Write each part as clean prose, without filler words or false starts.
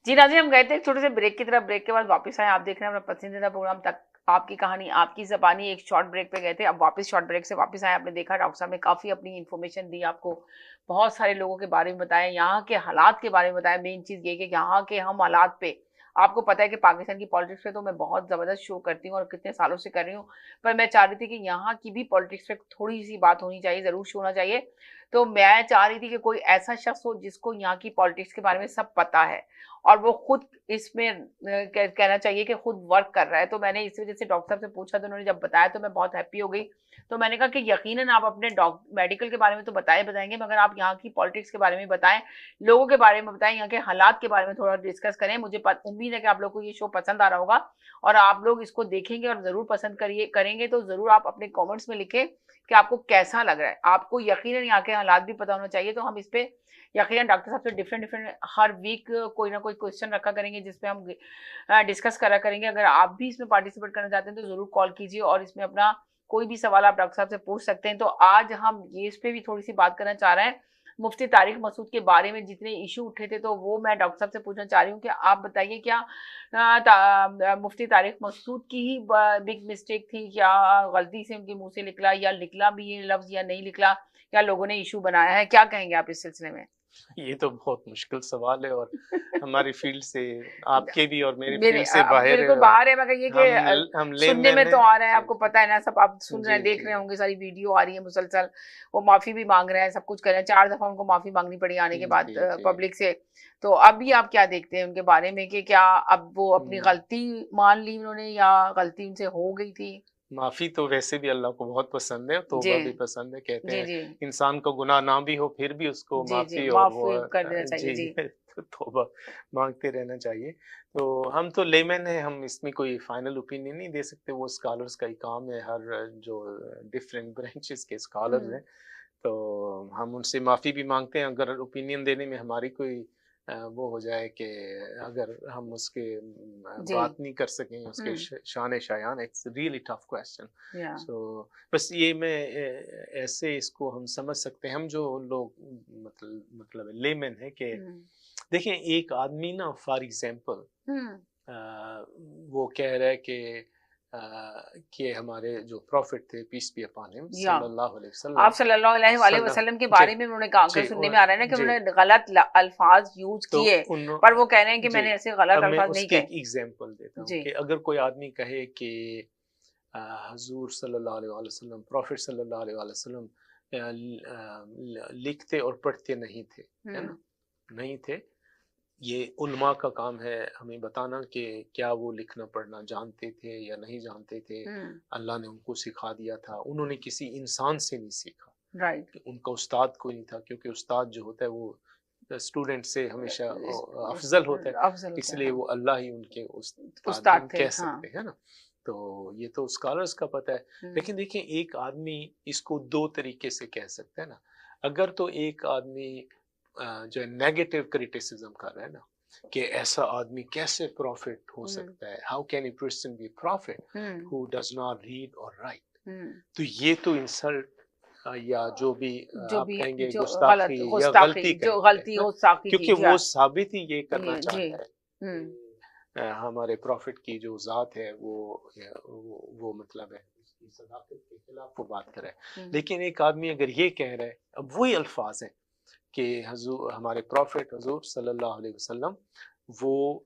जी नाज़रीन, हम गए थे एक छोटे से ब्रेक की तरफ। ब्रेक के बाद वापस आए। आप देख रहे हैं अपना पसंदीदा प्रोग्राम तक आपकी कहानी आपकी ज़बानी। एक शॉर्ट ब्रेक पे गए थे, अब वापस शॉर्ट ब्रेक से वापस आए। आपने देखा डॉक्टर साहब ने काफ़ी अपनी इन्फॉर्मेशन दी आपको, बहुत सारे लोगों के बारे में बताया, यहाँ के हालात के बारे में बताया। मेन चीज़ ये कि यहाँ के हम हालात पे, आपको पता है कि पाकिस्तान की पॉलिटिक्स पे तो मैं बहुत ज़बरदस्त शो करती हूँ और कितने सालों से कर रही हूँ, पर मैं चाह रही थी कि यहाँ की भी पॉलिटिक्स पे थोड़ी सी बात होनी चाहिए, ज़रूर शो होना चाहिए। तो मैं चाह रही थी कि कोई ऐसा शख्स हो जिसको यहाँ की पॉलिटिक्स के बारे में सब पता है और वो खुद इसमें कहना चाहिए कि खुद वर्क कर रहा है। तो मैंने इस वजह से डॉक्टर साहब से पूछा, तो उन्होंने जब बताया तो मैं बहुत हैप्पी हो गई। तो मैंने कहा कि यकीनन आप अपने मेडिकल के बारे में तो बताएंगे, मगर आप यहाँ की पॉलिटिक्स के बारे में बताएं, लोगों के बारे में बताएं, यहाँ के हालात के बारे में थोड़ा डिस्कस करें। मुझे उम्मीद है कि आप लोग को ये शो पसंद आ रहा होगा और आप लोग इसको देखेंगे और जरूर पसंद करेंगे। तो जरूर आप अपने कॉमेंट्स में लिखें कि आपको कैसा लग रहा है। आपको यकीनन यहाँ के हालात भी पता होना चाहिए। तो हम इस पे यकीनन डॉक्टर साहब से डिफरेंट डिफरेंट हर वीक कोई ना कोई क्वेश्चन रखा करेंगे जिसपे हम डिस्कस करा करेंगे। अगर आप भी इसमें पार्टिसिपेट करना चाहते हैं तो जरूर कॉल कीजिए और इसमें अपना कोई भी सवाल आप डॉक्टर साहब से पूछ सकते हैं। तो आज हम ये इस पे भी थोड़ी सी बात करना चाह रहे हैं, मुफ्ती तारिक मसूद के बारे में जितने इशू उठे थे, तो वो मैं डॉक्टर साहब से पूछना चाह रही हूँ कि आप बताइए, क्या मुफ्ती तारिक मसूद की ही बिग मिस्टेक थी, क्या गलती से उनके मुंह से निकला, या निकला भी ये लफ्ज या नहीं निकला, क्या लोगों ने इशू बनाया है? क्या कहेंगे आप इस सिलसिले में? ये तो बहुत मुश्किल सवाल है और हमारी फील्ड से, आपके भी और मेरी मेरे फील्ड से बाहर है। बिल्कुल और बाहर है, मगर ये कि हम सुनने लेमैन में तो हैं। आ रहा है, जी आपको पता है ना, सब आप सुन रहे जी हैं, देख जी रहे होंगे, सारी वीडियो आ रही है मुसलसल। वो माफी भी मांग रहे हैं, सब कुछ कर रहे हैं, 4 दफा उनको माफी मांगनी पड़ी आने के बाद जी जी। पब्लिक से। तो अभी आप क्या देखते हैं उनके बारे में कि क्या अब वो अपनी हम्म, गलती मान ली उन्होंने, या गलती उनसे हो गई थी? माफी तो वैसे भी अल्लाह को बहुत पसंद है, जी तौबा भी पसंद है। कहते जी हैं जी इंसान को गुनाह ना भी हो फिर भी उसको जी जी, माफी और वो माफी कर देना चाहिए जी जी। तो तौबा मांगते रहना चाहिए। तो हम तो लेमैन है, हम इसमें कोई फाइनल ओपिनियन नहीं दे सकते, वो स्कॉलर्स का ही काम है। हर जो डिफरेंट ब्रांचेस के स्कॉलर्स हम्म हैं, तो हम उनसे माफी भी मांगते हैं अगर ओपिनियन देने में हमारी कोई वो हो जाए कि अगर हम उसके जी बात नहीं कर सकें उसके हम्म शान शायान। It's really tough question. या सो बस ये मैं ऐसे इसको हम समझ सकते हैं, हम जो लोग मतलब लेमैन है कि हम्म देखें एक आदमी ना फॉर एग्जांपल हम्म वो कह रहा है कि हमारे जो प्रॉफिट थे पीस बी अपॉन हिम या सल्लल्लाहु अलैहि आप वसल्लम सल्लल्लाहु अलैहि सल्लम वसल्लम के जी बारे में उन्होंने कहा, जी सुनने में आ रहा है ना कि जी उन्होंने गलत अल्फाज यूज तो किए, उन पर वो कह रहे हैं कि जी मैंने ऐसे गलत अब मैं अल्फाज नहीं उसके कहे। एक एग्जांपल देता हूँ जी कि अगर कोई आदमी कहे कि हुजूर सल्लल्लाहु अलैहि वसल्लम, प्रॉफिट सल्लल्लाहु अलैहि वसल्लम लिखते और पढ़ते नहीं थे, है ना, हम्म नहीं थे। ये उल्मा का काम है हमें बताना कि क्या वो लिखना पढ़ना जानते थे या नहीं जानते थे। हम्म अल्लाह ने उनको सिखा दिया था, उन्होंने किसी इंसान से नहीं सीखा, राइट। कि उनका उस्ताद कोई नहीं था, क्योंकि उस्ताद जो होता है वो स्टूडेंट से हमेशा अफजल होता है, अफजल होता है, इसलिए हाँ। वो अल्लाह ही उनके उस्ताद उस्ताद हम थे, कह हाँ। सकते हैं ना। तो ये तो स्कॉलर्स का पता है। हम्म लेकिन देखिए एक आदमी इसको दो तरीके से कह सकता है ना। अगर तो एक आदमी जो है नेगेटिव क्रिटिसिज्म कर रहा है ना, कि ऐसा आदमी कैसे प्रॉफिट हो हम्म सकता है, how can a person be profit hmm who does not read or write, hmm तो ये तो इंसल्ट या जो भी जो आप भी, कहेंगे जो गलत गुस्ताखी या गुस्ताखी, गलती जो कहेंगे, है गलती ना। गुस्ताखी की क्योंकि जी, वो हाँ। साबित ही ये करना जी चाहता है हम्म कि हमारे प्रॉफिट की जो ज़ात है वो मतलब है उसकी सदाकत के खिलाफ वो बात करे। हम्म लेकिन एक आदमी अगर ये कह रहा है, अब वही अल्फाज हैं कि हजूर हमारे प्रॉफिट हजूर सल्लल्लाहु अलैहि वसल्लम वो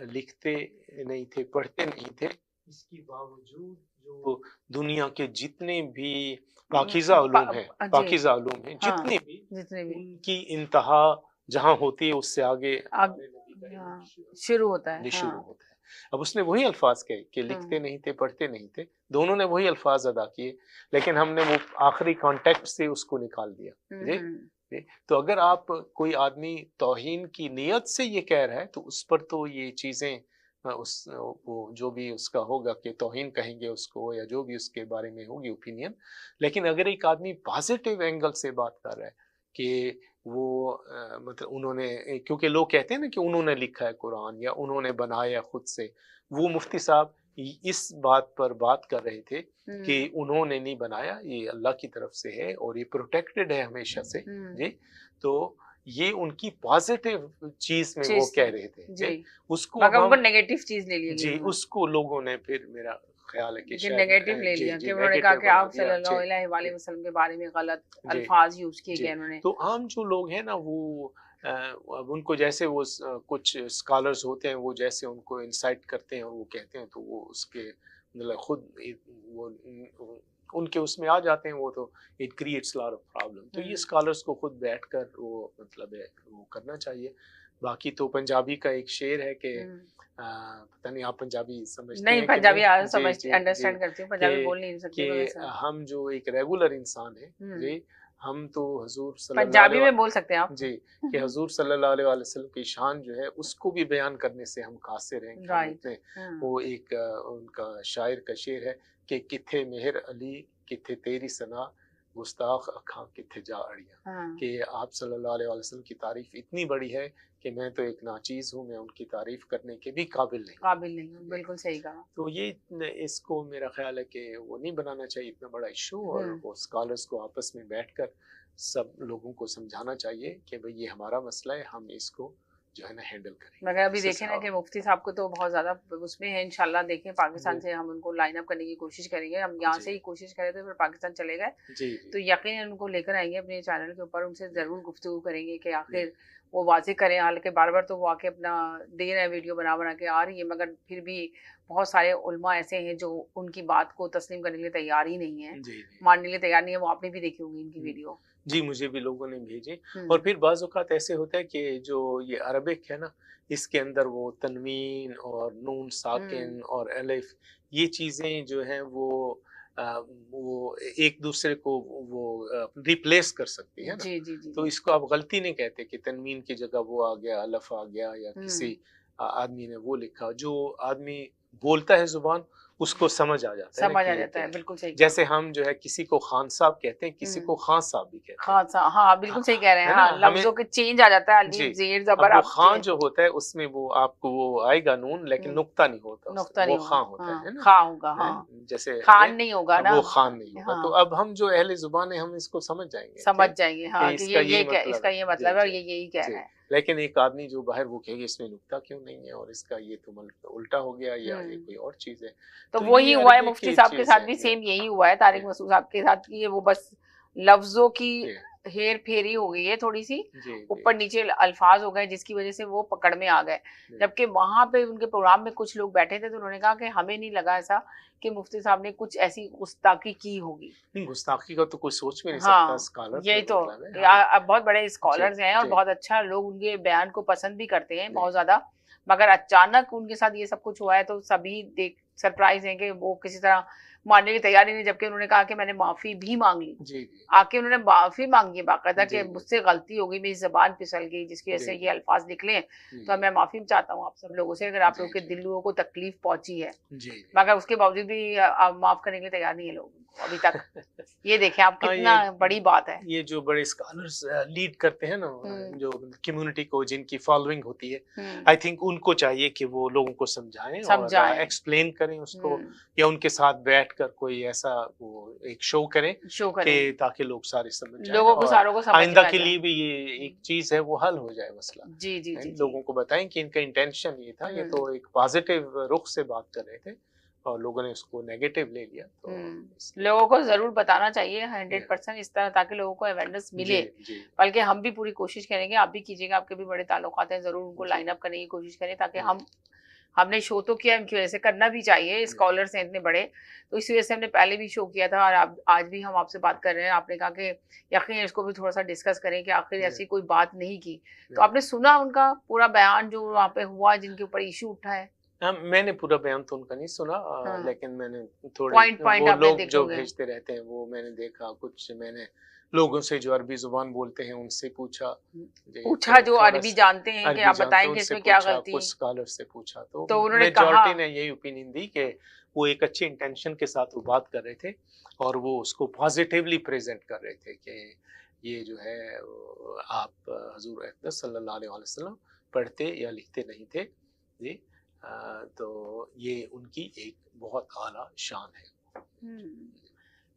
लिखते नहीं थे, पढ़ते नहीं थे, इसके बावजूद जो दुनिया के जितने भी जी, पाकीज़ा उलूम हैं हाँ, जितने भी, जितने भी उनकी इंतहा जहाँ होती है उससे आगे अब, हमारे नबी का इल्म हाँ, शुरू होता है, ये शुरू हाँ। होता है। अब उसने वही अल्फाज कहे कि लिखते हम्म नहीं थे पढ़ते नहीं थे, दोनों ने वही अल्फाज अदा किए, लेकिन हमने वो आखिरी कॉन्टेक्स्ट से उसको निकाल दिया। जी हम्म जी। तो अगर आप कोई आदमी तौहीन की नीयत से ये कह रहा है तो उस पर तो ये चीजें उस वो जो भी उसका होगा कि तौहीन कहेंगे उसको या जो भी उसके बारे में होगी ओपिनियन। लेकिन अगर एक आदमी पॉजिटिव एंगल से बात कर रहा है कि वो मतलब उन्होंने, क्योंकि लोग कहते हैं ना कि उन्होंने लिखा है कुरान या उन्होंने बनाया खुद से, वो मुफ्ती साहब इस बात पर बात कर रहे थे कि हम्म उन्होंने नहीं बनाया, ये अल्लाह की तरफ से है और ये प्रोटेक्टेड है हमेशा से। हम्म जी। तो ये उनकी पॉजिटिव चीज में वो चीज कह थी रहे थे, जी, उसको अब मगर उनको हम नेगेटिव चीज ले लिया गया जी उन्होंने, उसको लोगों ने फिर मेरा ख्याल है कि कि शायद नेगेटिव ले जी लिया जी कि उन्होंने कहा नेगेटिव कि बना आप दिया सल्लल्लाहु जी अलैहि जी वसल्लम के बारे में गलत जी अल्फाज यूज किए जी। गए उन्होंने। तो आम जो लोग हैं ना वो अब उनको जैसे वो कुछ स्कॉलर्स होते हैं वो जैसे उनको इंसाइट करते हैं और वो कहते हैं तो वो उसके मतलब खुद वो उनके उसमें आ जाते हैं वो तो it creates lot of problem. तो ये स्कॉलर्स को खुद बैठकर वो मतलब है वो करना चाहिए। बाकी तो पंजाबी का एक शेर है कि पता नहीं आप पंजाबी समझते नहीं हैं कि पंजाबी नहीं जी समझ जी जी अंडरस्टैंड करती हूँ, पंजाबी कि बोल नहीं सकती कि तो वैसा। हम जो एक रेगुलर इंसान है जी हम तो हुजूर सल्लल्लाहु पंजाबी में बोल सकते हैं आप। जी कि हुजूर सल्लल्लाहु अलैहि वसल्लम की शान जो है उसको भी बयान करने से हम कासिर हैं कि हम राइट। इतने वो एक उनका शायर का शेर है कि किथे मेहर अली किथे तेरी सना गुस्ताख अखा किथे जा अड़िया कि आप सल्लल्लाहु अलैहि वसल्लम की तारीफ इतनी बड़ी है कि मैं तो एक नाचीज हूँ, मैं उनकी तारीफ करने के भी काबिल नहीं। काबिल नहीं हूँ, बिल्कुल सही कहा। तो ये इसको मेरा ख्याल है कि वो नहीं बनाना चाहिए इतना बड़ा इशू और वो स्कॉलर्स को आपस में बैठकर सब लोगों को समझाना चाहिए कि भाई ये हमारा मसला है, हम इसको जो है ना हैंडल करेंगे। मगर अभी देखें ना कि मुफ्ती साहब को तो बहुत ज़्यादा उसमें है, इंशाल्लाह देखें पाकिस्तान से हम उनको लाइन अप करने की कोशिश करेंगे। हम यहाँ से ही कोशिश करें तो फिर पाकिस्तान चले गए तो यकीनन उनको लेकर आएंगे अपने चैनल के ऊपर, उनसे ज़रूर गुफ्तगू करेंगे कि आखिर वो वाज़े करें। हालांकि बार बार तो वो आके अपना दे रहे हैं, वीडियो बना बना के आ रही है, मगर फिर भी बहुत सारे उलमा ऐसे हैं जो उनकी बात को तस्लीम करने के लिए तैयार ही नहीं है, मानने के लिए तैयार नहीं है। वो आपने भी देखी होंगी इनकी वीडियो। जी मुझे भी लोगों ने भेजी और फिर बाज़ औक़ात ऐसे होता है कि जो ये अरबिक है ना इसके अंदर वो तनवीन और नून साकिन और अलिफ ये चीज़ें जो हैं वो एक दूसरे को वो रिप्लेस कर सकती है ना। तो इसको आप गलती नहीं कहते कि तनवीन की जगह वो आ गया अलिफ आ गया या किसी आदमी ने वो लिखा। जो आदमी बोलता है जुबान उसको समझ आ जाता है, समझ आ जाता है, बिल्कुल सही। जैसे हम जो है किसी को खान साहब कहते हैं, किसी को खान साहब भी कहते हैं। खान साहब, हाँ बिल्कुल सही कह रहे हैं। हाँ, लफ्जों के चेंज आ जाता है, अलीफ जेर जबर। अब वो खान जो होता है उसमें वो आपको वो आएगा नून लेकिन नुक्ता नहीं होता, नुक्ता नहीं वो खान होता है ना, खान होगा। हाँ जैसे खान नहीं होगा ना, वो खान नहीं होगा। तो अब हम जो अहले जुबान है हम इसको समझ जाएंगे हाँ कि इसका ये मतलब है और ये यही कह रहा है। लेकिन एक आदमी जो बाहर वो कहेगा इसमें नुक्ता क्यों नहीं है और इसका ये तो उल्टा हो गया या ये कोई और चीज है। तो वही हुआ है मुफ्ती साहब के साथ भी, सेम यही हुआ है तारिक मसूद साहब के साथ की। वो बस लफ्जों की हेर फेरी हो गई है थोड़ी सी, ऊपर नीचे अल्फाज हो गए जिसकी वजह से वो पकड़ में आ गए। जबकि वहां पे उनके प्रोग्राम में कुछ लोग बैठे थे तो उन्होंने कहा कि हमें नहीं लगा ऐसा कि मुफ्ती साहब ने कुछ ऐसी गुस्ताखी की होगी। गुस्ताखी का तो कोई सोच भी नहीं सकता। स्कॉलर यही तो बहुत बड़े स्कॉलर्स हैं और बहुत अच्छा लोग उनके बयान को पसंद भी करते हैं बहुत ज्यादा। मगर अचानक उनके साथ ये सब कुछ हुआ है तो सभी देख सरप्राइज हैं कि वो किसी तरह मानने की तैयारी नहीं। जबकि उन्होंने कहा कि मैंने माफी भी मांग ली, आके उन्होंने माफी मांगी बाकायदा कि मुझसे गलती हो गई, मेरी जबान फिसल गई जिसकी वजह से ये अल्फाज निकले, तो मैं माफी चाहता हूँ आप सब लोगों से अगर आप लोग के दिलों को तकलीफ पहुंची है। मगर उसके बावजूद भी माफ करने के लिए तैयार नहीं है लोग अभी तक। ये देखें आप कितना बड़ी बात है। ये जो बड़े स्कॉलर्स लीड करते हैं ना जो कम्युनिटी को, जिनकी फॉलोइंग होती है, आई थिंक उनको चाहिए कि वो लोगों को समझाएं और एक्सप्लेन करें उसको, या उनके साथ बैठकर कोई ऐसा वो एक शो करें कि ताकि लोग सारे समझ जाएं, लोगों को सारों को समझ आइंदा के लिए भी ये एक चीज है वो हल हो जाए मसला। जी लोगों को बताएं कि इनका इंटेंशन ये था, ये तो एक पॉजिटिव रुख से बात कर रहे थे और लोगों ने उसको नेगेटिव ले लिया। तो लोगों को जरूर बताना चाहिए 100% इस तरह, ताकि लोगों को अवेयरनेस मिले। बल्कि हम भी पूरी कोशिश करेंगे, आप भी कीजिएगा, आपके भी बड़े ताल्लुकात हैं, जरूर उनको लाइन अप करने की कोशिश करें ताकि हमने शो तो किया, इनकी वजह से करना भी चाहिए, स्कॉलर्स हैं इतने बड़े, तो इस वजह से हमने पहले भी शो किया था और आज भी हम आपसे बात कर रहे हैं। आपने कहा कि यकीन इसको भी थोड़ा सा डिस्कस करें कि आखिर ऐसी कोई बात नहीं की। तो आपने सुना उनका पूरा बयान जो वहाँ पे हुआ, जिनके ऊपर इशू उठा है? मैंने पूरा बयान तो उनका नहीं सुना, लेकिन मैंने थोड़े वो लोग जो भेजते रहते हैं वो मैंने देखा। कुछ मैंने लोगों से जो अरबी जुबान बोलते हैं उनसे पूछा जो अरबी जानते हैं कि आप बताएं कि इसमें क्या गलती है। कुछ स्कॉलर से पूछा तो उन्होंने मेजॉरिटी ने यही ओपिनियन दी कि वो एक अच्छे इंटेंशन के साथ वो बात कर रहे थे और वो उसको पॉजिटिवली प्रेजेंट कर रहे थे कि ये जो है आप हुजूर अक़दस सल्लल्लाहु अलैहि वसल्लम पढ़ते या लिखते नहीं थे जी। तो ये उनकी एक बहुत आला शान है।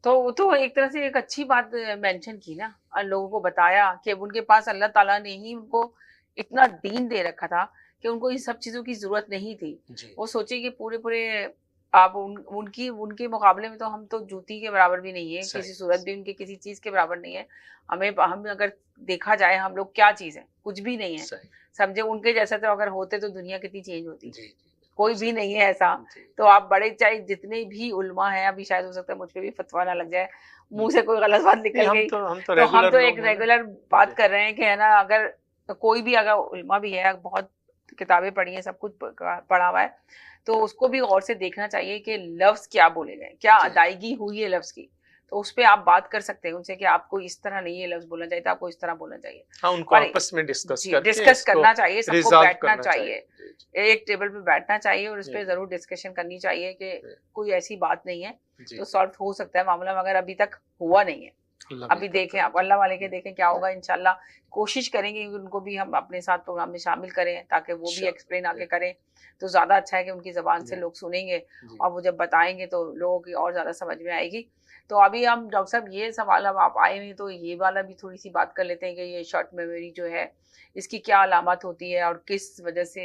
तो एक तरह से एक अच्छी बात मेंशन की ना, लोगों को बताया कि अब उनके पास अल्लाह ताला ने ही उनको इतना दीन दे रखा था कि उनको इन सब चीज़ों की ज़रूरत नहीं थी। जी, वो सोचे कि पूरे-पूरे आप उनकी उनके मुकाबले में तो हम तो जूती के बराबर भी नहीं है, सही, किसी सूरत भी उनकी किसी चीज़ के बराबर नहीं है। हम अगर देखा जाए हम लोग क्या चीज़ है? कुछ भी नहीं है। सही। समझे उनके जैसा तो अगर होते तो दुनिया कितनी चेंज होती। जी, जी, बिल्कुल कोई भी सही। नहीं है ऐसा। जी। तो आप बड़े चाहे जितने भी उलमा हैं, अभी शायद हो सकता है मुझ पे भी फतवा ना लग जाए, मुँह से कोई गलत बात नहीं, निकल गई, हम तो तो हम रेगुलर तो एक लोग हैं ना। रेगुलर जी, बात कर रहे हैं कि है ना, अगर कोई भी अगर उलमा भी है, बहुत किताबें पढ़ी हैं, सब कुछ पढ़ा हुआ है, तो उसको भी गौर से देखना चाहिए कि लफ्ज़ क्या बोले गए, क्या जी। अदायगी हुई है लफ्ज़ की। तो उस पे आप बात कर सकते हैं उनसे कि आपको इस तरह नहीं ये लफ्ज़ बोलना चाहिए था, आपको इस तरह बोलना चाहिए। हाँ, उनको और आपस में डिस्कस जी, करके डिस्कस इसको करना चाहिए, सबको रिज़ॉल्व बैठना करना चाहिए। चाहिए। जी, जी, एक टेबल पे बैठना चाहिए और उस जी, पे ज़रूर डिस्कशन करनी चाहिए कि जी, कोई ऐसी बात नहीं है, जी। तो सॉल्व हो सकता है मामला, मगर अभी तक हुआ नहीं है। अल्लाह अभी बेहतर देखें करे। आप, अल्लाह वाले के हुँ, देखें क्या होगा, इंशाल्लाह कोशिश करेंगे कि उनको भी हम अपने साथ प्रोग्राम में शामिल करें, ताकि वो भी एक्सप्लेन इंशाअल्लाह। आगे करें, तो ज़्यादा अच्छा है कि उनकी ज़बान से जी, लोग सुनेंगे जी, और वो जब बताएँगे तो लोगों की और ज़्यादा समझ में आएगी। तो अभी हम डॉक्टर साहब ये सवाल, अब आप आए हैं तो ये वाला भी थोड़ी-सी बात कर लेते हैं कि ये शॉर्ट मेमोरी जो है, इसकी क्या अलामत होती है और किस वजह से